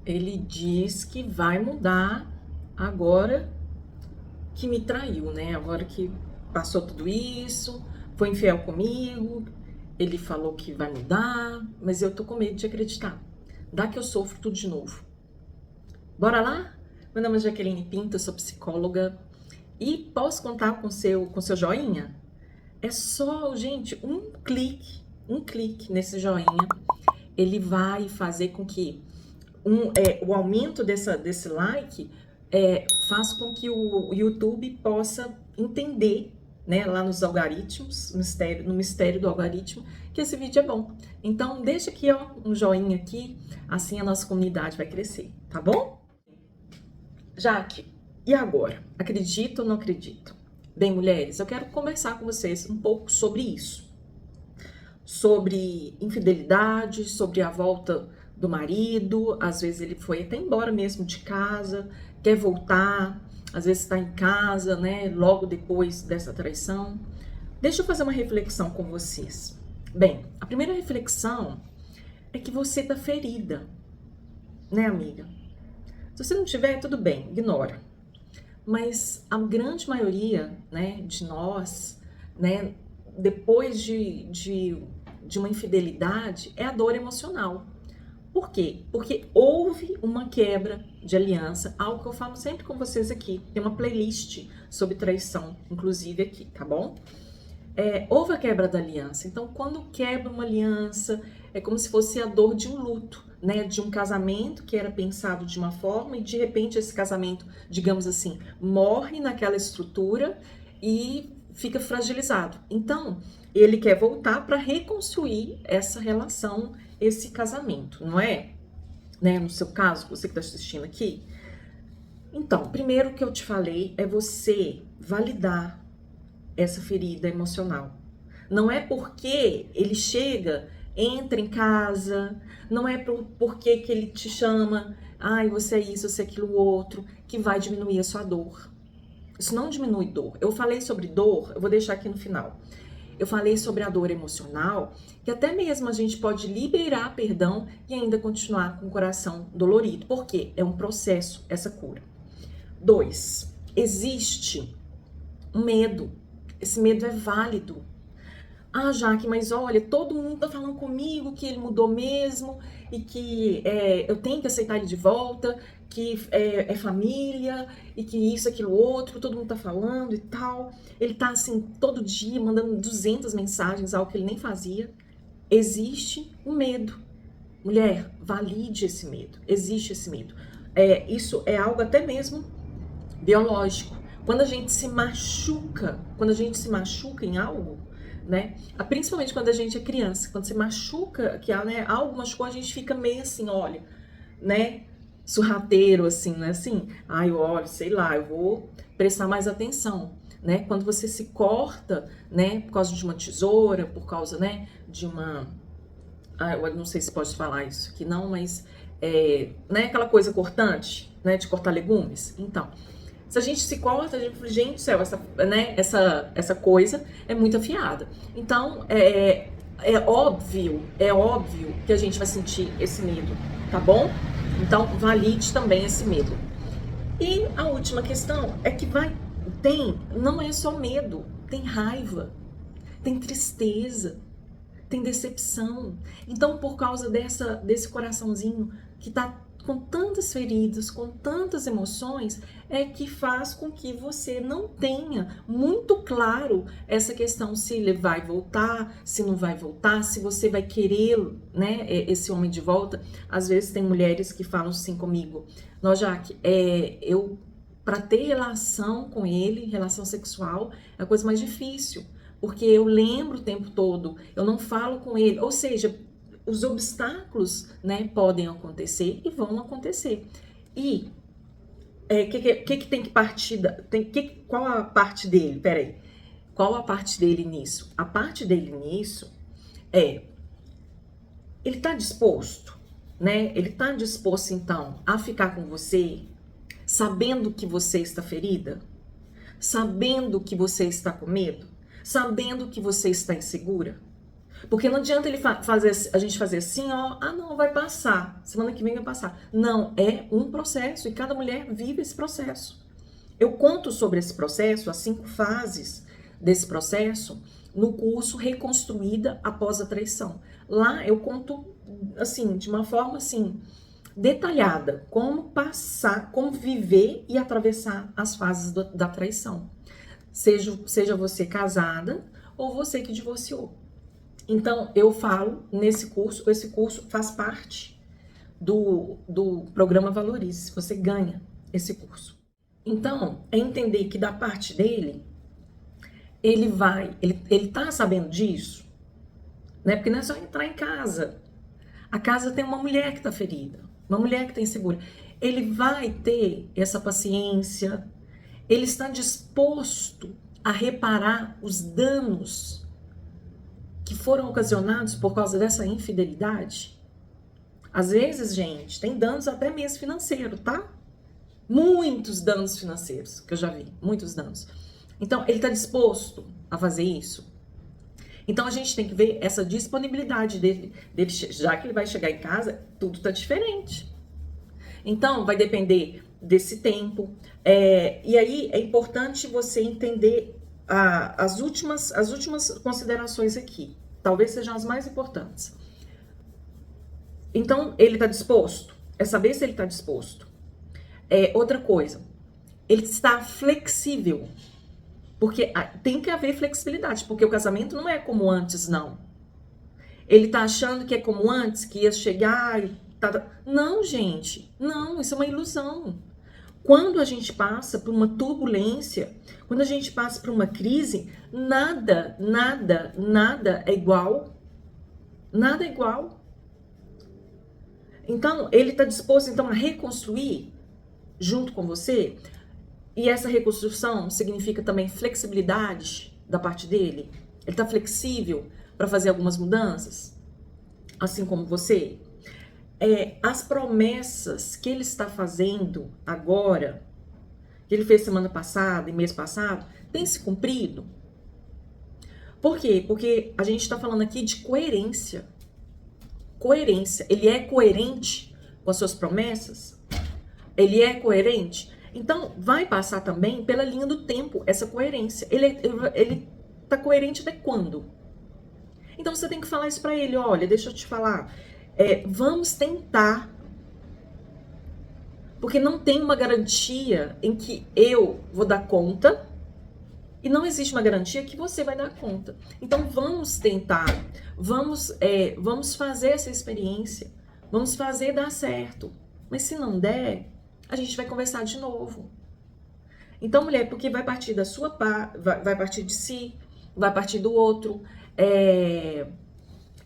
Ele diz que vai mudar agora que me traiu, né? Agora que passou tudo isso, foi infiel comigo, ele falou que vai mudar, mas eu tô com medo de acreditar. Dá que eu sofro tudo de novo. Bora lá? Meu nome é Jaqueline Pinto, eu sou psicóloga e posso contar com seu joinha? É só, gente, um clique nesse joinha, ele vai fazer com que o aumento desse like faz com que o YouTube possa entender, né, lá nos algoritmos, no mistério do algoritmo, que esse vídeo é bom. Então, deixa aqui, ó, um joinha aqui, assim a nossa comunidade vai crescer, tá bom? Jaque, e agora? Acredito ou não acredito? Bem, mulheres, eu quero conversar com vocês um pouco sobre isso. Sobre infidelidade, sobre a volta do marido, às vezes ele foi até embora mesmo de casa, quer voltar, às vezes está em casa, né, logo depois dessa traição. Deixa eu fazer uma reflexão com vocês. Bem, a primeira reflexão é que você tá ferida, né, amiga? Se você não tiver, tudo bem, ignora. Mas a grande maioria, né, de nós, né, depois de uma infidelidade, é a dor emocional. Por quê? Porque houve uma quebra de aliança, algo que eu falo sempre com vocês aqui. Tem uma playlist sobre traição, inclusive aqui, tá bom? Houve a quebra da aliança. Então, quando quebra uma aliança, é como se fosse a dor de um luto, né? De um casamento que era pensado de uma forma e de repente esse casamento, digamos assim, morre naquela estrutura e fica fragilizado. Então, ele quer voltar para reconstruir essa relação, esse casamento, não é? Né? No seu caso, você que está assistindo aqui. Então, primeiro que eu te falei é você validar essa ferida emocional. Não é porque ele chega, entra em casa, não é porque que ele te chama, ai, você é isso, você é aquilo outro, que vai diminuir a sua dor. Isso não diminui dor. Eu falei sobre dor, eu vou deixar aqui no final. Eu falei sobre a dor emocional, que até mesmo a gente pode liberar perdão e ainda continuar com o coração dolorido. Por quê? É um processo, essa cura. 2. Existe um medo. Esse medo é válido. Ah, Jaque, mas olha, todo mundo tá falando comigo que ele mudou mesmo e que eu tenho que aceitar ele de volta, que é família e que isso, aquilo, outro, todo mundo tá falando e tal. Ele tá assim, todo dia mandando 200 mensagens, algo que ele nem fazia. Existe um medo. Mulher, valide esse medo. Existe esse medo. Isso é algo até mesmo biológico. Quando a gente se machuca em algo, né? Principalmente quando a gente é criança, quando se machuca, que né, algo machucou, a gente fica meio assim, olha, né? Sorrateiro, assim, né? Assim, ai, olha, sei lá, eu vou prestar mais atenção, né? Quando você se corta, né? Por causa de uma tesoura, por causa, né? De uma... eu não sei se pode falar isso aqui não, mas... né? Aquela coisa cortante, né? De cortar legumes. Então... Se a gente se corta, a gente fala, gente do céu, essa coisa é muito afiada. Então, é óbvio que a gente vai sentir esse medo, tá bom? Então, valide também esse medo. E a última questão é que não é só medo, tem raiva, tem tristeza, tem decepção. Então, por causa desse coraçãozinho que tá com tantas feridas, com tantas emoções, é que faz com que você não tenha muito claro essa questão se ele vai voltar, se não vai voltar, se você vai querer, né, esse homem de volta. Às vezes tem mulheres que falam assim comigo, não, Jaque, eu para ter relação com ele, relação sexual, é a coisa mais difícil, porque eu lembro o tempo todo, eu não falo com ele, ou seja, os obstáculos, né, podem acontecer e vão acontecer. E que tem que partir qual a parte dele? Peraí. Qual a parte dele nisso? A parte dele nisso é ele tá disposto, né? Ele tá disposto então a ficar com você, sabendo que você está ferida, sabendo que você está com medo, sabendo que você está insegura. Porque não adianta a gente fazer assim, ó, ah não, vai passar, semana que vem vai passar. Não, é um processo e cada mulher vive esse processo. Eu conto sobre esse processo, as 5 fases desse processo, no curso Reconstruída Após a Traição. Lá eu conto, assim, de uma forma, assim, detalhada, como passar, como viver e atravessar as fases da traição. Seja você casada ou você que divorciou. Então, eu falo nesse curso, esse curso faz parte do programa Valorize, você ganha esse curso. Então, é entender que da parte dele, ele tá sabendo disso, né? Porque não é só entrar em casa. A casa tem uma mulher que tá ferida, uma mulher que tá insegura. Ele vai ter essa paciência, ele está disposto a reparar os danos que foram ocasionados por causa dessa infidelidade. Às vezes, gente, tem danos até mesmo financeiro, tá? Muitos danos financeiros, que eu já vi, muitos danos. Então, ele está disposto a fazer isso? Então, a gente tem que ver essa disponibilidade dele, já que ele vai chegar em casa, tudo está diferente. Então, vai depender desse tempo. E aí, é importante você entender as últimas considerações aqui. Talvez sejam as mais importantes. Então, ele está disposto? É saber se ele está disposto. Outra coisa, ele está flexível. Porque tem que haver flexibilidade, porque o casamento não é como antes, não. Ele tá achando que é como antes, que ia chegar e Não, gente, não, isso é uma ilusão. Quando a gente passa por uma turbulência, quando a gente passa por uma crise, nada é igual. Nada é igual. Então, ele está disposto então a reconstruir junto com você. E essa reconstrução significa também flexibilidade da parte dele. Ele está flexível para fazer algumas mudanças, assim como você. As promessas que ele está fazendo agora, que ele fez semana passada e mês passado, tem se cumprido? Por quê? Porque a gente está falando aqui de coerência. Coerência. Ele é coerente com as suas promessas? Ele é coerente? Então, vai passar também pela linha do tempo, essa coerência. Ele tá coerente até quando? Então, você tem que falar isso pra ele. Olha, deixa eu te falar. Vamos tentar. Porque não tem uma garantia em que eu vou dar conta. E não existe uma garantia que você vai dar conta. Então, vamos tentar. Vamos fazer essa experiência. Vamos fazer dar certo. Mas se não der, a gente vai conversar de novo. Então, mulher, porque vai partir da sua parte, vai partir de si, vai partir do outro.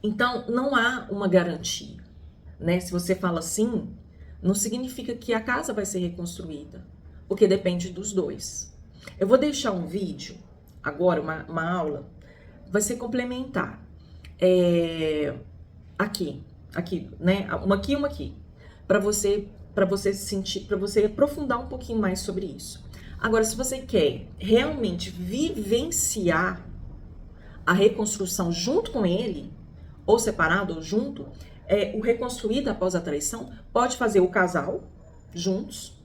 Então, não há uma garantia, né? Se você fala assim, não significa que a casa vai ser reconstruída, porque depende dos dois. Eu vou deixar um vídeo, agora, uma aula, vai ser complementar. Aqui, né? Uma aqui e uma aqui, para você sentir, para você aprofundar um pouquinho mais sobre isso. Agora, se você quer realmente vivenciar a reconstrução junto com ele, ou separado ou junto, o Reconstruído Após a Traição pode fazer o casal juntos,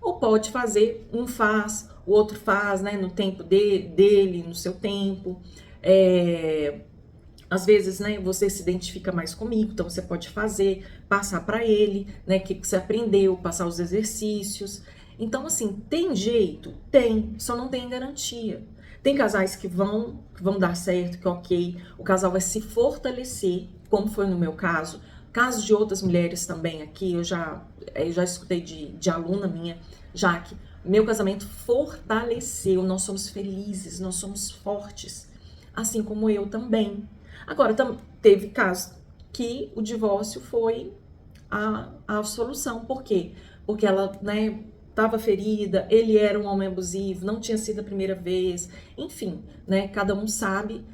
ou pode fazer um faz, o outro faz, né, no tempo dele, no seu tempo. Às vezes, né, você se identifica mais comigo, então você pode fazer, passar para ele, né, que você aprendeu, passar os exercícios. Então, assim, tem jeito? Tem, só não tem garantia. Tem casais que vão dar certo, que ok, o casal vai se fortalecer, como foi no meu caso. Casos de outras mulheres também aqui, eu já escutei de aluna minha, Jaque, meu casamento fortaleceu, nós somos felizes, nós somos fortes, assim como eu também. Agora, teve casos que o divórcio foi a solução. Por quê? Porque ela, né, estava ferida, ele era um homem abusivo, não tinha sido a primeira vez, enfim, né, cada um sabe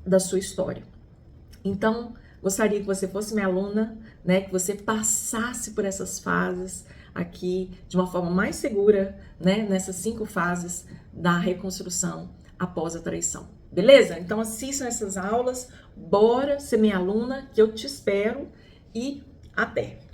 da sua história. Então, gostaria que você fosse minha aluna, né, que você passasse por essas fases aqui de uma forma mais segura, né, nessas 5 fases da reconstrução após a traição. Beleza? Então assistam essas aulas, bora ser minha aluna, que eu te espero e até!